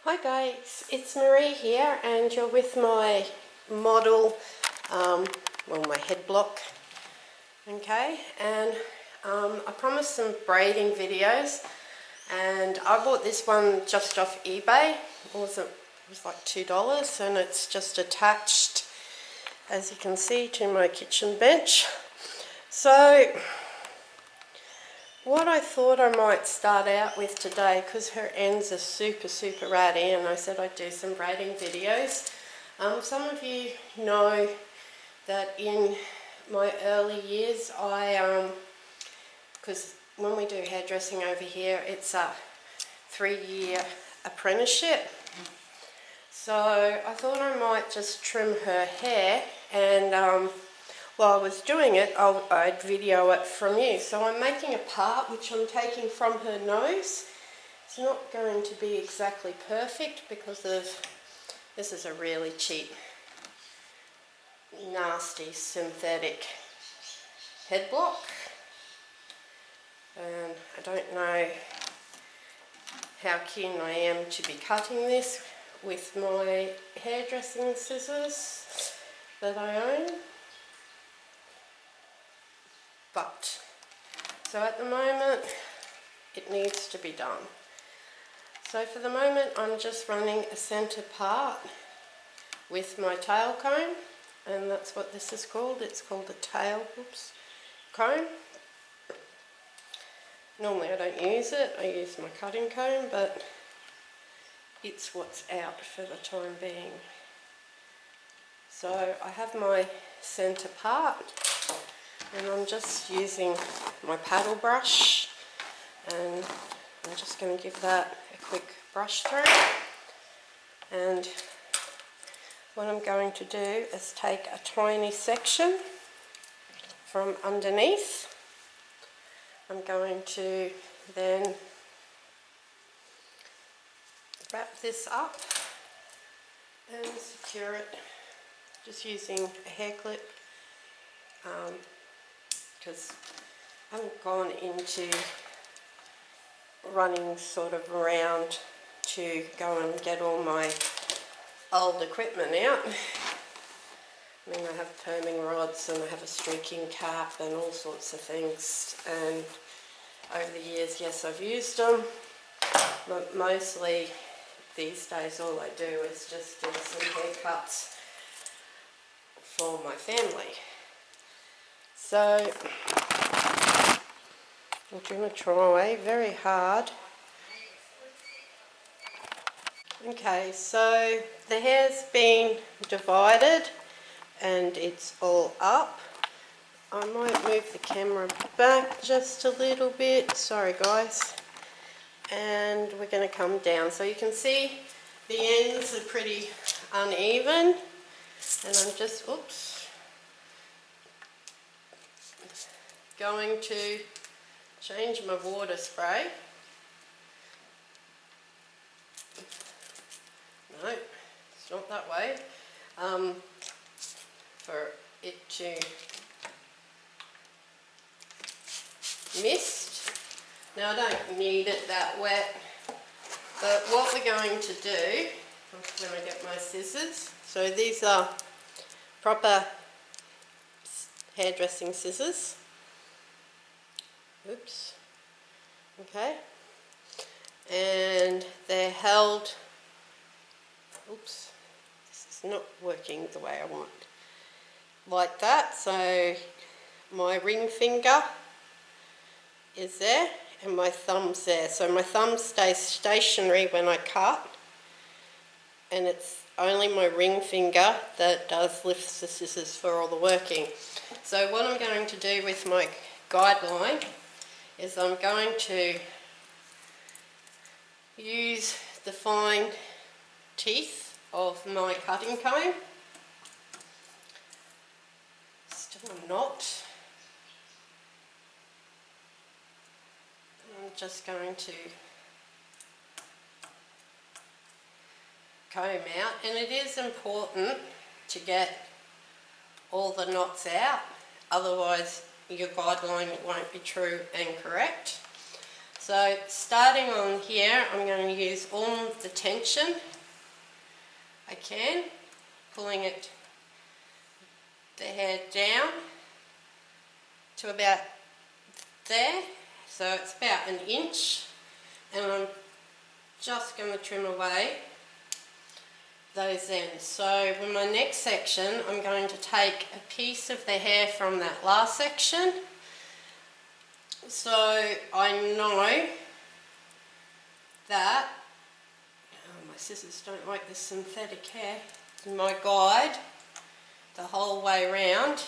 Hi guys, it's Marie here and you're with my model, my head block, okay, and I promised some braiding videos and I bought this one just off eBay. It was like $2 and it's just attached, as you can see, to my kitchen bench. So what I thought I might start out with today, because her ends are super ratty, and I said I'd do some braiding videos. Some of you know that in my early years because when we do hairdressing over here, it's a 3-year apprenticeship. So I thought I might just trim her hair, and while I was doing it, I'd video it from you. So I'm making a part which I'm taking from her nose. It's not going to be exactly perfect because this is a really cheap, nasty synthetic head block. And I don't know how keen I am to be cutting this with my hairdressing scissors that I own. But, so at the moment, it needs to be done. So for the moment, I'm just running a centre part with my tail comb, and that's what this is called. It's called a tail comb. Normally I don't use it, I use my cutting comb, but it's what's out for the time being. So I have my centre part, and I'm just using my paddle brush, and I'm just going to give that a quick brush through. And what I'm going to do is take a tiny section from underneath. I'm going to then wrap this up and secure it just using a hair clip, because I haven't gone into running sort of around to go and get all my old equipment out. I mean, I have perming rods and I have a streaking cap and all sorts of things, and over the years, yes, I've used them, but mostly these days all I do is just do some haircuts for my family. So I'm going to try very hard. Okay, so the hair's been divided and it's all up. I might move the camera back just a little bit, sorry guys, and we're going to come down. So you can see the ends are pretty uneven, and I'm just, going to change my water spray. No, it's not that way. For it to mist. Now I don't need it that wet, but what we're going to do, I'm just going to get my scissors. So these are proper hairdressing scissors. Oops. Okay. And they're held, oops, this is not working the way I want, like that. So my ring finger is there and my thumb's there. So my thumb stays stationary when I cut, and it's only my ring finger that does lift the scissors for all the working. So what I'm going to do with my guideline is I'm going to use the fine teeth of my cutting comb. Still a knot. I'm just going to comb out, and it is important to get all the knots out, otherwise your guideline won't be true and correct. So starting on here, I'm going to use all the tension I can, pulling it, the hair down to about there, so it's about an inch, and I'm just going to trim away those ends. So with my next section, I'm going to take a piece of the hair from that last section, so I know that, oh, my scissors don't like this synthetic hair, my guide the whole way around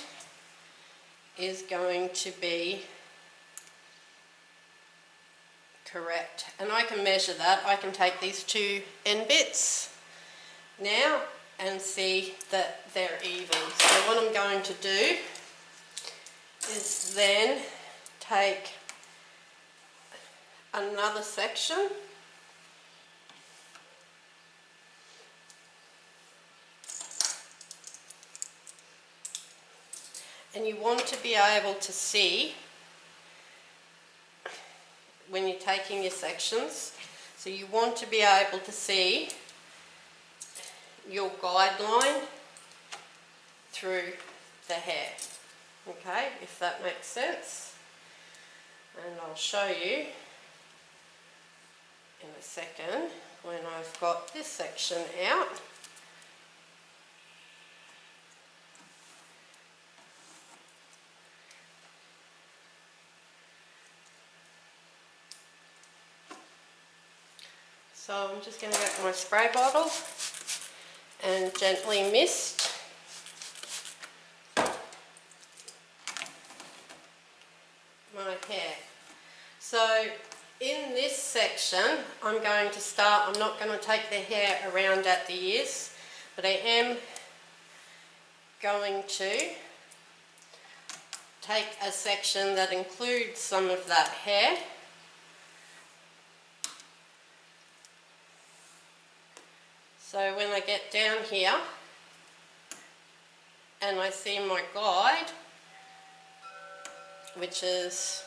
is going to be correct. And I can measure that. I can take these two end bits now and see that they're even. So what I'm going to do is then take another section and you want to be able to see when you're taking your sections, so you want to be able to see your guideline through the hair, okay, if that makes sense. And I'll show you in a second when I've got this section out. So I'm just going to get my spray bottle and gently mist my hair. So in this section I'm going to start, I'm not going to take the hair around at the ears, but I am going to take a section that includes some of that hair. So when I get down here and I see my guide, which is,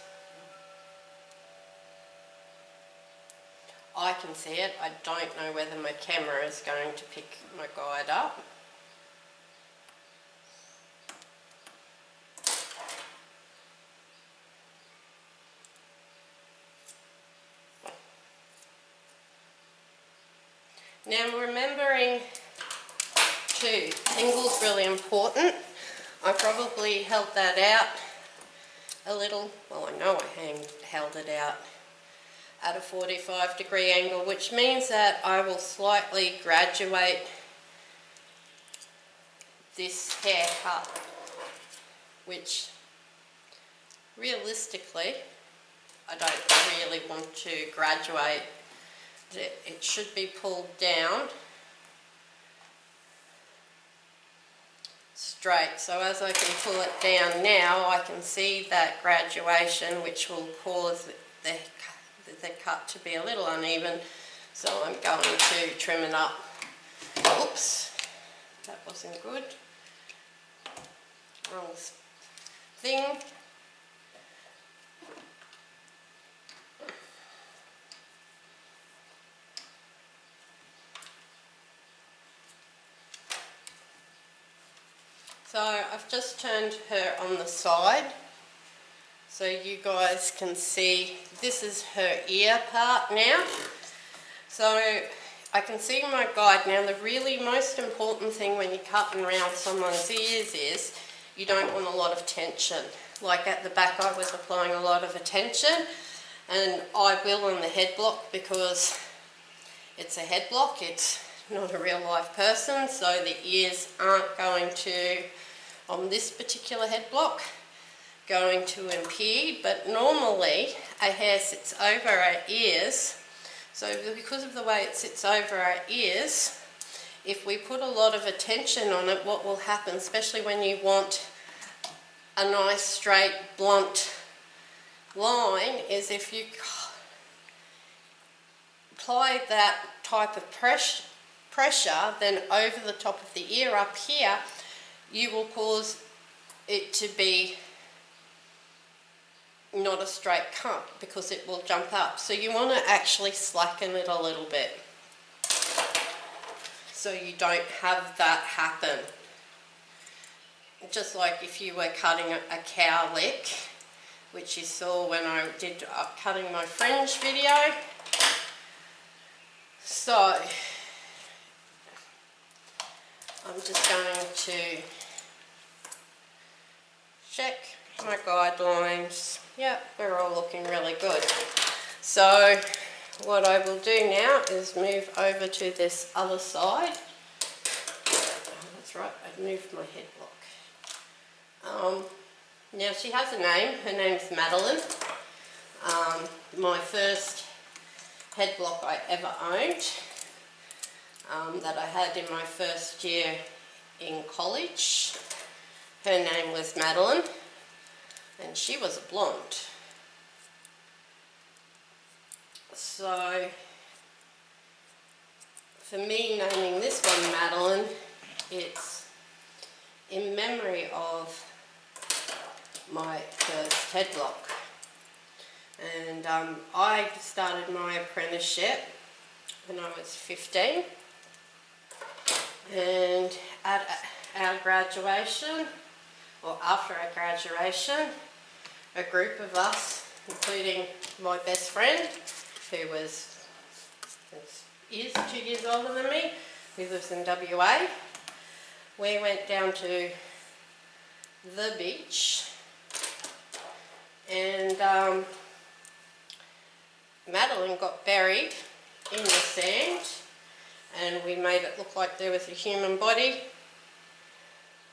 I can see it, I don't know whether my camera is going to pick my guide up. Now remembering too, angle's really important. I probably held that out a little, well I know I held it out at a 45-degree angle, which means that I will slightly graduate this haircut, which realistically I don't really want to graduate. It should be pulled down straight. So as I can pull it down now, I can see that graduation, which will cause the cut to be a little uneven. So I'm going to trim it up. Oops, that wasn't good. Wrong thing. So I've just turned her on the side so you guys can see this is her ear part now. So I can see my guide now. The really most important thing when you're cutting around someone's ears is you don't want a lot of tension. Like at the back I was applying a lot of attention, and I will on the head block because it's a head block, it's not a real life person, so the ears aren't going to, on this particular head block, going to impede, but normally a hair sits over our ears, so because of the way it sits over our ears, if we put a lot of attention on it, what will happen, especially when you want a nice straight blunt line, is if you apply that type of pressure then over the top of the ear up here, you will cause it to be not a straight cut because it will jump up. So you want to actually slacken it a little bit so you don't have that happen. Just like if you were cutting a cow lick, which you saw when I did cutting my fringe video. So I'm just going to check my guidelines. Yep, we're all looking really good. So what I will do now is move over to this other side. Oh, that's right, I've moved my head block. Now she has a name. Her name's Madeline. My first head block I ever owned, that I had in my first year in college. Her name was Madeline, and she was a blonde. So for me naming this one Madeline, it's in memory of my first head block. And I started my apprenticeship when I was 15, and at our graduation, or after our graduation, a group of us, including my best friend, who is 2 years older than me, who lives in WA, we went down to the beach, and Madeline got buried in the sand, and we made it look like there was a human body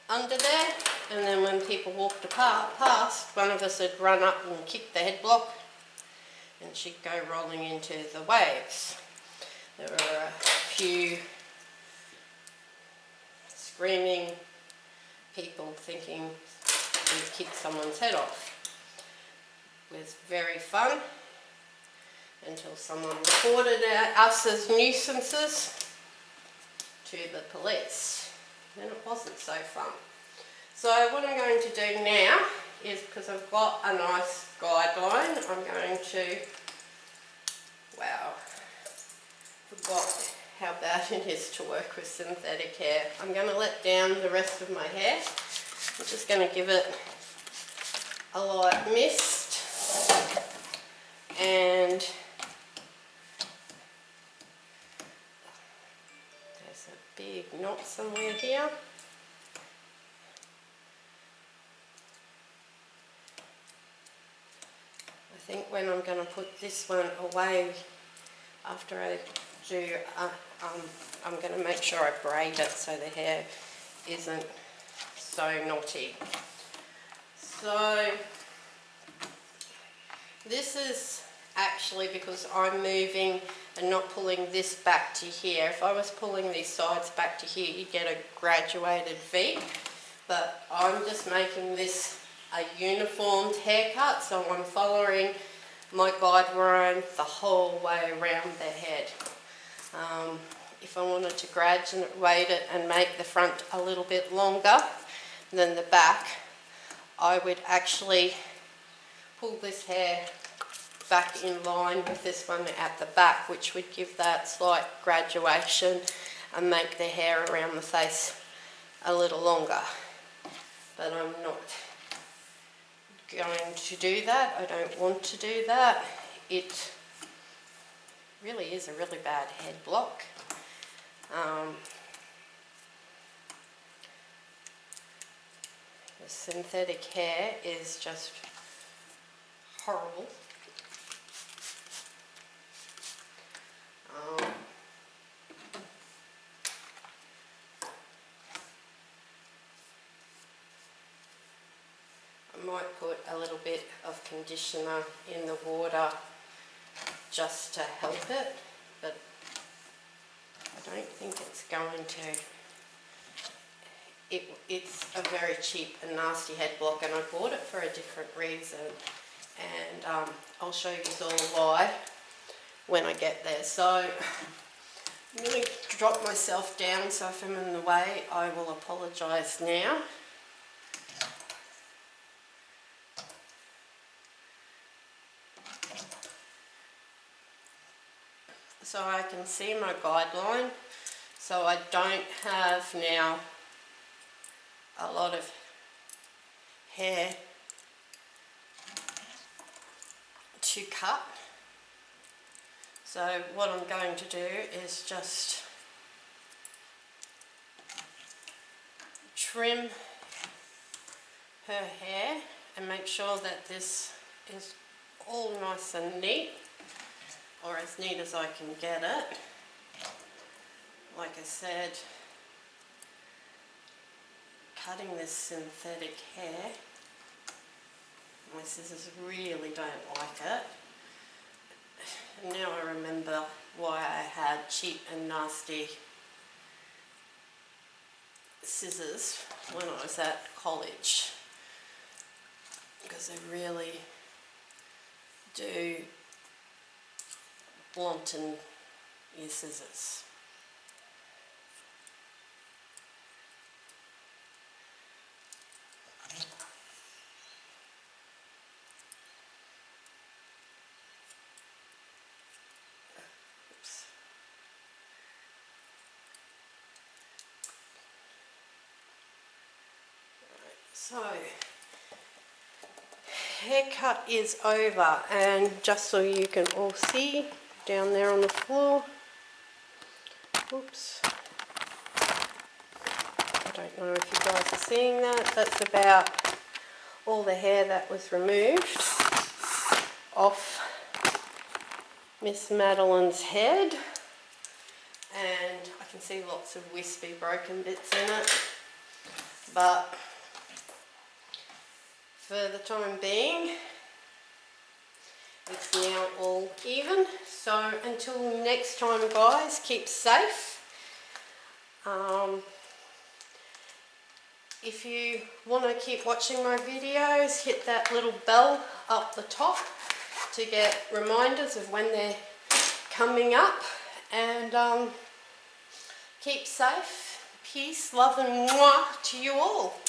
under there. And then when people walked past, one of us would run up and kick the head block, and she'd go rolling into the waves. There were a few screaming people thinking we'd kicked someone's head off. It was very fun until someone reported us as nuisances to the police. Then it wasn't so fun. So what I'm going to do now is, because I've got a nice guideline, I'm going to, wow, forgot how bad it is to work with synthetic hair. I'm going to let down the rest of my hair. I'm just going to give it a light mist, and there's a big knot somewhere here. I think when I'm going to put this one away after I do, I'm going to make sure I braid it so the hair isn't so knotty. So this is actually because I'm moving and not pulling this back to here. If I was pulling these sides back to here, you'd get a graduated V, but I'm just making this a uniformed haircut, so I'm following my guideline the whole way around the head. If I wanted to graduate it and make the front a little bit longer than the back, I would actually pull this hair back in line with this one at the back, which would give that slight graduation and make the hair around the face a little longer. But I'm not going to do that. I don't want to do that. It really is a really bad head block. The synthetic hair is just horrible. I might put a little bit of conditioner in the water just to help it, but I don't think it's going to. It's a very cheap and nasty head block, and I bought it for a different reason, and I'll show you all why when I get there. So I'm going to drop myself down, so if I'm in the way I will apologise now. so I can see my guideline, so I don't have now a lot of hair to cut. So what I'm going to do is just trim her hair and make sure that this is all nice and neat, or as neat as I can get it. Like I said, cutting this synthetic hair, my scissors really don't like it. And now I remember why I had cheap and nasty scissors when I was at college, because they really do blunten your scissors. Oops. So, haircut is over, and just so you can all see, down there on the floor, oops, I don't know if you guys are seeing that, that's about all the hair that was removed off Miss Madeline's head, and I can see lots of wispy broken bits in it, but for the time being it's now all even. So until next time guys, keep safe. If you want to keep watching my videos, hit that little bell up the top to get reminders of when they're coming up, and keep safe. Peace, love and mwah to you all.